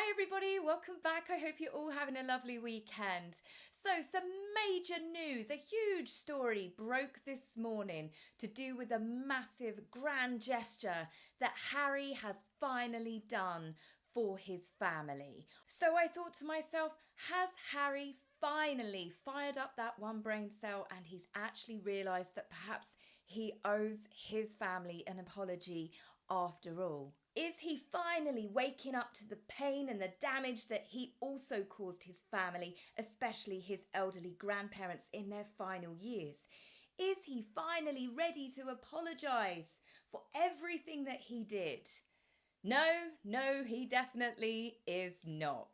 Hi everybody, welcome back. I hope you're all having a lovely weekend. So some major news, a huge story broke this morning to do with a massive grand gesture that Harry has finally done for his family. So I thought to myself, has Harry finally fired up that one brain cell and he's actually realised that perhaps he owes his family an apology after all? Is he finally waking up to the pain and the damage that he also caused his family, especially his elderly grandparents in their final years? Is he finally ready to apologise for everything that he did? No, he definitely is not.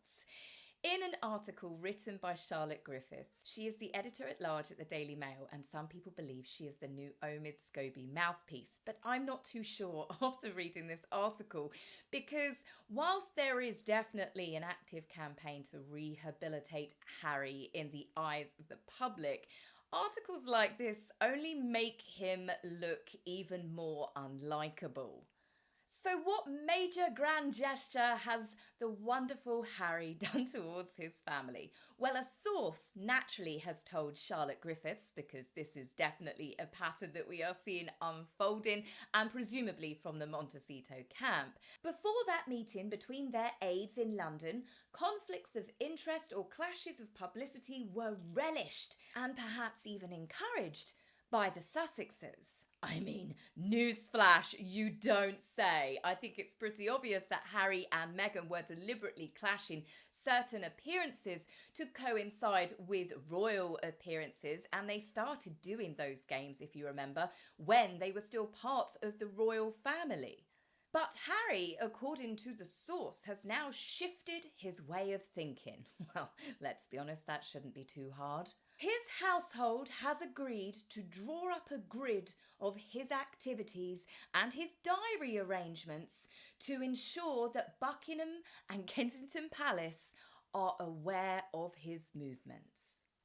In an article written by Charlotte Griffiths, she is the editor-at-large at the Daily Mail, and some people believe she is the new Omid Scobie mouthpiece. But I'm not too sure after reading this article, because whilst there is definitely an active campaign to rehabilitate Harry in the eyes of the public, articles like this only make him look even more unlikable. So what major grand gesture has the wonderful Harry done towards his family? Well, a source naturally has told Charlotte Griffiths, because this is definitely a pattern that we are seeing unfolding, and presumably from the Montecito camp. Before that meeting between their aides in London, conflicts of interest or clashes of publicity were relished and perhaps even encouraged by the Sussexes. I mean, newsflash, you don't say. I think it's pretty obvious that Harry and Meghan were deliberately clashing certain appearances to coincide with royal appearances, and they started doing those games, if you remember, when they were still part of the royal family. But Harry, according to the source, has now shifted his way of thinking. Well, let's be honest, that shouldn't be too hard. His household has agreed to draw up a grid of his activities and his diary arrangements to ensure that Buckingham and Kensington Palace are aware of his movements.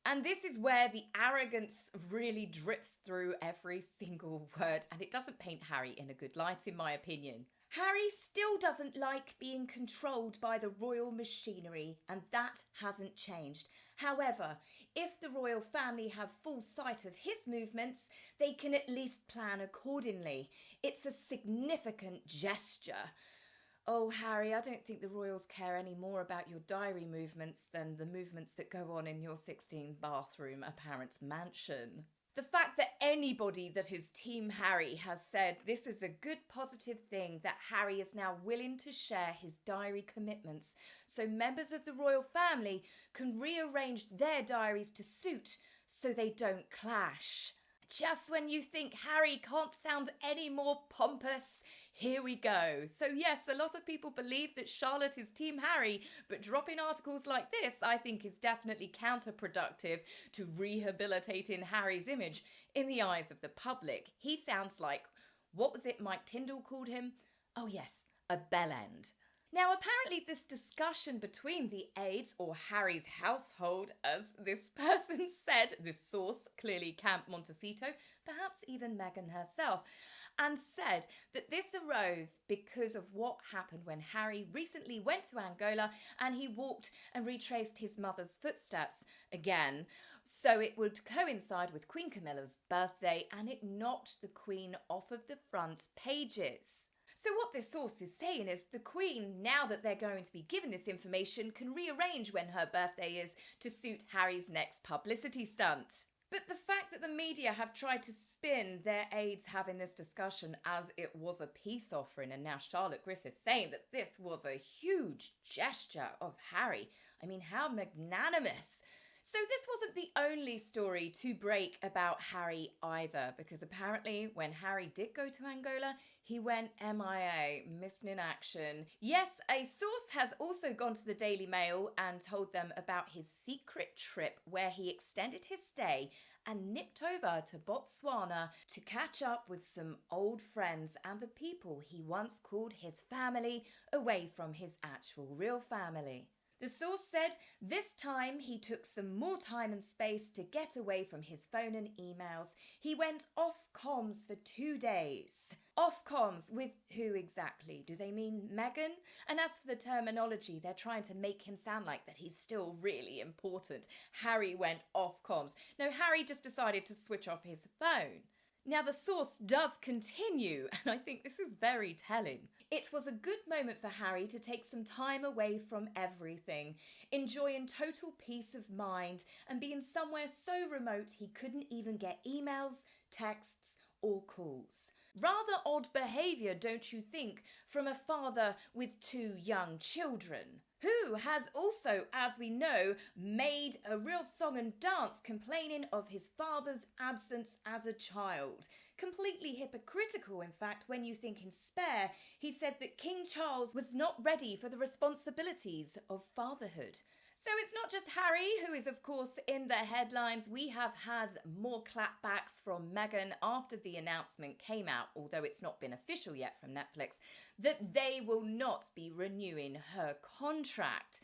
And this is where the arrogance really drips through every single word, and it doesn't paint Harry in a good light, in my opinion. Harry still doesn't like being controlled by the royal machinery, and that hasn't changed. However, if the royal family have full sight of his movements, they can at least plan accordingly. It's a significant gesture. Oh, Harry, I don't think the royals care any more about your diary movements than the movements that go on in your 16-bathroom apparent mansion. The fact that anybody that is Team Harry has said this is a good positive thing that Harry is now willing to share his diary commitments so members of the royal family can rearrange their diaries to suit so they don't clash. Just when you think Harry can't sound any more pompous, here we go. So yes, a lot of people believe that Charlotte is Team Harry, but dropping articles like this I think is definitely counterproductive to rehabilitating Harry's image in the eyes of the public. He sounds like, what was it Mike Tyndall called him? Oh yes, a bellend. Now, apparently this discussion between the aides, or Harry's household, as this person said, this source, clearly Camp Montecito, perhaps even Meghan herself, and said that this arose because of what happened when Harry recently went to Angola and he walked and retraced his mother's footsteps again. So it would coincide with Queen Camilla's birthday, and it knocked the Queen off of the front pages. So what this source is saying is the Queen, now that they're going to be given this information, can rearrange when her birthday is to suit Harry's next publicity stunt. But the fact that the media have tried to spin their aides having this discussion as it was a peace offering, and now Charlotte Griffiths saying that this was a huge gesture of Harry. I mean, how magnanimous. So this wasn't the only story to break about Harry either, because apparently when Harry did go to Angola, he went MIA, missing in action. Yes, a source has also gone to the Daily Mail and told them about his secret trip where he extended his stay and nipped over to Botswana to catch up with some old friends and the people he once called his family away from his actual real family. The source said this time he took some more time and space to get away from his phone and emails. He went off comms for 2 days. Ofcoms with who exactly? Do they mean Meghan? And as for the terminology, they're trying to make him sound like that he's still really important. Harry went Ofcoms. No, Harry just decided to switch off his phone. Now, the source does continue, and I think this is very telling. It was a good moment for Harry to take some time away from everything, enjoying total peace of mind and being somewhere so remote he couldn't even get emails, texts, or calls. Rather odd behaviour, don't you think, from a father with 2 young children? Who has also, as we know, made a real song and dance complaining of his father's absence as a child. Completely hypocritical, in fact, when you think in Spare, he said that King Charles was not ready for the responsibilities of fatherhood. So it's not just Harry who is, of course, in the headlines. We have had more clapbacks from Meghan after the announcement came out, although it's not been official yet from Netflix, that they will not be renewing her contract.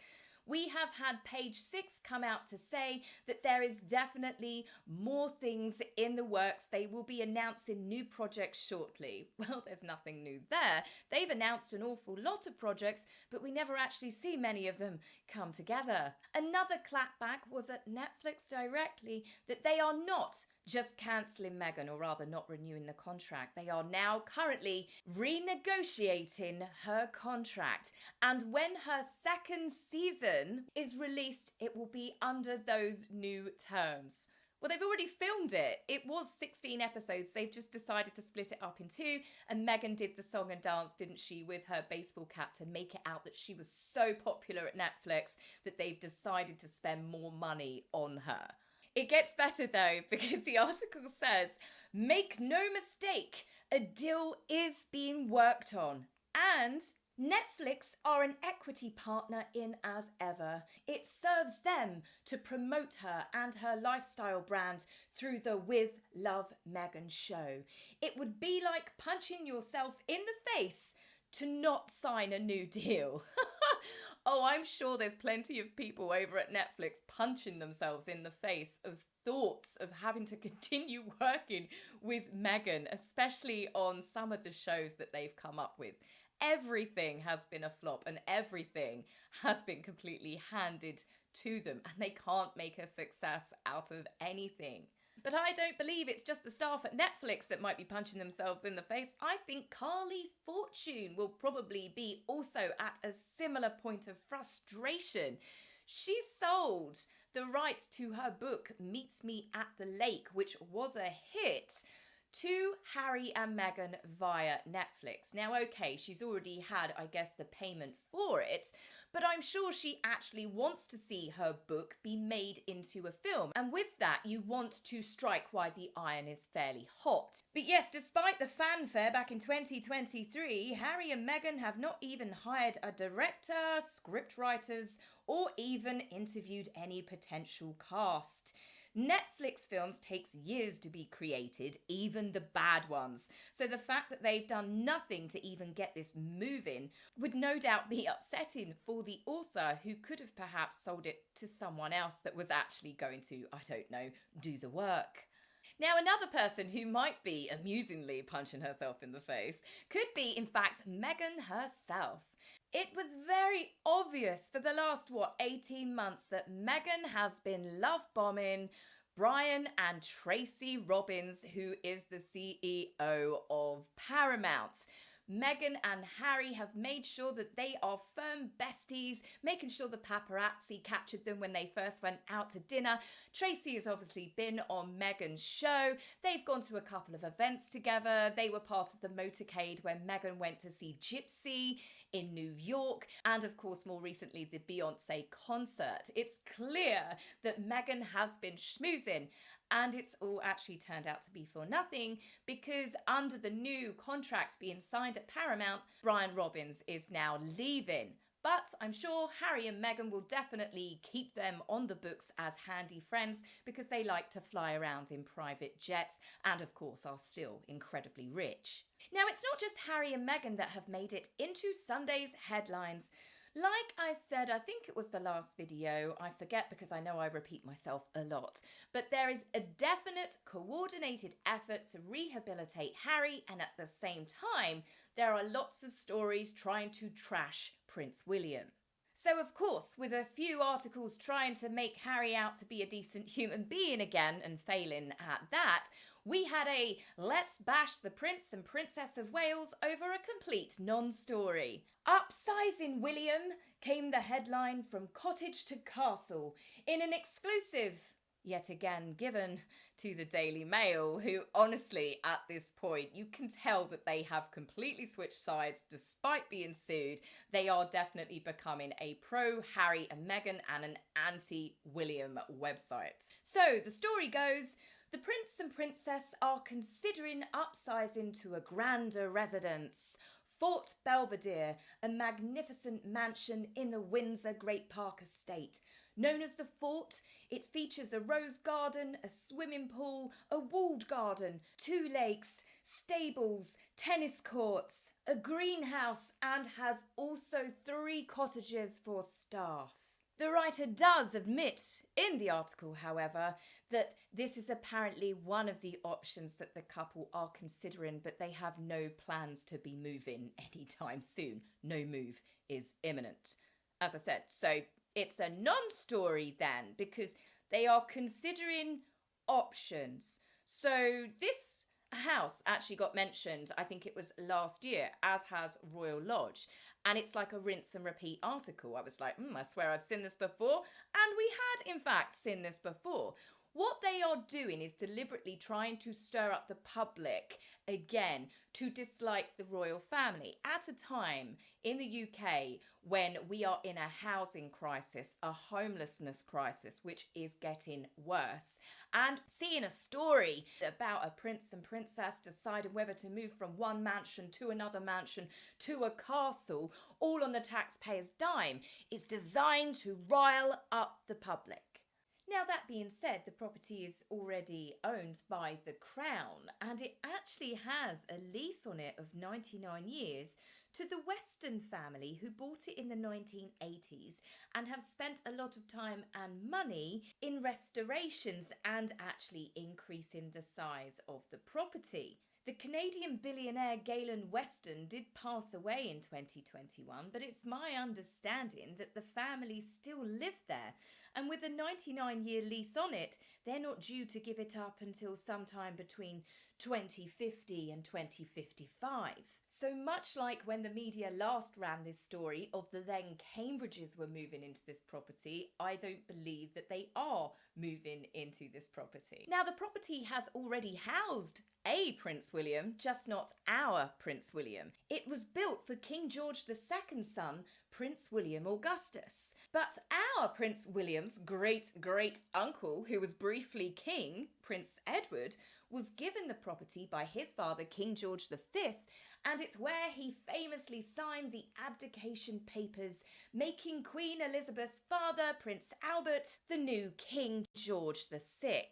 We have had Page 6 come out to say that there is definitely more things in the works. They will be announcing new projects shortly. Well, there's nothing new there. They've announced an awful lot of projects, but we never actually see many of them come together. Another clapback was at Netflix directly that they are not just cancelling Meghan, or rather not renewing the contract. They are now currently renegotiating her contract. And when her second season is released, it will be under those new terms. Well, they've already filmed it. It was 16 episodes. They've just decided to split it up in 2. And Meghan did the song and dance, didn't she, with her baseball cap to make it out that she was so popular at Netflix that they've decided to spend more money on her. It gets better though, because the article says, make no mistake, a deal is being worked on. And Netflix are an equity partner in as ever. It serves them to promote her and her lifestyle brand through the With Love Meghan show. It would be like punching yourself in the face to not sign a new deal. Oh, I'm sure there's plenty of people over at Netflix punching themselves in the face of thoughts of having to continue working with Meghan, especially on some of the shows that they've come up with. Everything has been a flop and everything has been completely handed to them, and they can't make a success out of anything. But I don't believe it's just the staff at Netflix that might be punching themselves in the face. I think Carly Fortune will probably be also at a similar point of frustration. She sold the rights to her book, Meets Me at the Lake, which was a hit, to Harry and Meghan via Netflix. Now, okay, she's already had, I guess, the payment for it, but I'm sure she actually wants to see her book be made into a film. And with that, you want to strike while the iron is fairly hot. But yes, despite the fanfare back in 2023, Harry and Meghan have not even hired a director, script writers, or even interviewed any potential cast. Netflix films takes years to be created, even the bad ones. So the fact that they've done nothing to even get this moving would no doubt be upsetting for the author, who could have perhaps sold it to someone else that was actually going to, I don't know, do the work. Now, another person who might be amusingly punching herself in the face could be, in fact, Meghan herself. It was very obvious for the last, 18 months that Meghan has been love bombing Brian and Tracy Robbins, who is the CEO of Paramount. Meghan and Harry have made sure that they are firm besties, making sure the paparazzi captured them when they first went out to dinner. Tracy has obviously been on Meghan's show. They've gone to a couple of events together. They were part of the motorcade when Meghan went to see Gypsy in New York, and of course more recently the Beyonce concert. It's clear that Meghan has been schmoozing, and it's all actually turned out to be for nothing, because under the new contracts being signed at Paramount, Brian Robbins is now leaving. But I'm sure Harry and Meghan will definitely keep them on the books as handy friends, because they like to fly around in private jets and of course are still incredibly rich. Now, it's not just Harry and Meghan that have made it into Sunday's headlines. Like I said, I think it was the last video, I forget because I know I repeat myself a lot, but there is a definite coordinated effort to rehabilitate Harry, and at the same time, there are lots of stories trying to trash Prince William. So of course, with a few articles trying to make Harry out to be a decent human being again and failing at that, we had a let's bash the Prince and Princess of Wales over a complete non-story. Upsizing William came the headline from cottage to castle in an exclusive, yet again given to the Daily Mail, who honestly at this point you can tell that they have completely switched sides despite being sued. They are definitely becoming a pro-Harry and Meghan and an anti-William website. So the story goes, the Prince and Princess are considering upsizing to a grander residence. Fort Belvedere, a magnificent mansion in the Windsor Great Park estate. Known as the Fort, it features a rose garden, a swimming pool, a walled garden, 2 lakes, stables, tennis courts, a greenhouse, and has also 3 cottages for staff. The writer does admit in the article, however, that this is apparently one of the options that the couple are considering, but they have no plans to be moving anytime soon. No move is imminent. As I said, so it's a non-story then, because they are considering options. So this house actually got mentioned, I think it was last year, as has Royal Lodge. And it's like a rinse and repeat article. I was like, I swear I've seen this before. And we had, in fact, seen this before. What they are doing is deliberately trying to stir up the public again to dislike the royal family at a time in the UK when we are in a housing crisis, a homelessness crisis, which is getting worse. And seeing a story about a prince and princess deciding whether to move from one mansion to another mansion to a castle, all on the taxpayer's dime, is designed to rile up the public. Now, that being said, the property is already owned by the Crown, and it actually has a lease on it of 99 years to the Weston family, who bought it in the 1980s and have spent a lot of time and money in restorations and actually increasing the size of the property. The Canadian billionaire Galen Weston did pass away in 2021, but it's my understanding that the family still live there. And with a 99-year lease on it, they're not due to give it up until sometime between 2050 and 2055. So much like when the media last ran this story of the then Cambridges were moving into this property, I don't believe that they are moving into this property. Now, the property has already housed a Prince William, just not our Prince William. It was built for King George II's son, Prince William Augustus. But our Prince William's great-great-uncle, who was briefly king, Prince Edward, was given the property by his father, King George V, and it's where he famously signed the abdication papers, making Queen Elizabeth's father, Prince Albert, the new King George VI.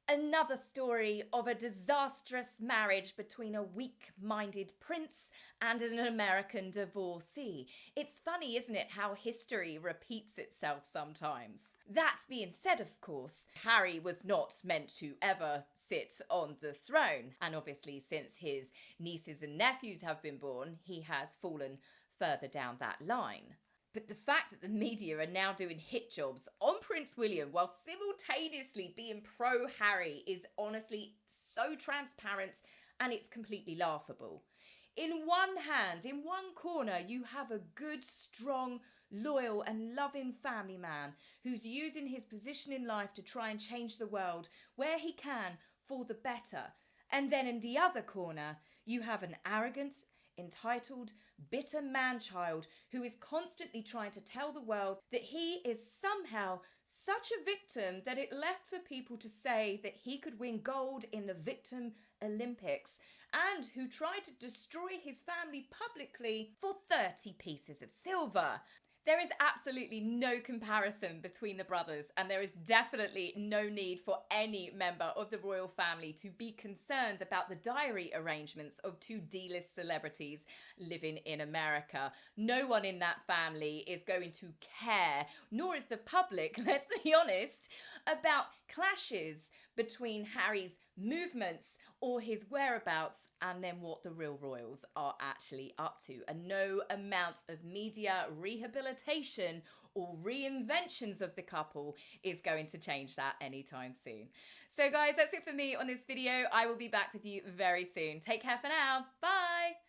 Another story of a disastrous marriage between a weak-minded prince and an American divorcee. It's funny, isn't it, how history repeats itself sometimes. That being said, of course, Harry was not meant to ever sit on the throne. And obviously, since his nieces and nephews have been born, he has fallen further down that line. But the fact that the media are now doing hit jobs on Prince William while simultaneously being pro-Harry is honestly so transparent, and it's completely laughable. In one hand, in one corner, you have a good, strong, loyal and loving family man who's using his position in life to try and change the world where he can for the better. And then in the other corner, you have an arrogant, entitled, bitter man-child who is constantly trying to tell the world that he is somehow such a victim that it left for people to say that he could win gold in the Victim Olympics, and who tried to destroy his family publicly for 30 pieces of silver. There is absolutely no comparison between the brothers, and there is definitely no need for any member of the royal family to be concerned about the diary arrangements of two D-list celebrities living in America. No one in that family is going to care, nor is the public, let's be honest, about clashes between Harry's movements or his whereabouts and then what the real royals are actually up to. And no amount of media rehabilitation or reinventions of the couple is going to change that anytime soon. So guys, that's it for me on this video. I will be back with you very soon. Take care for now. Bye.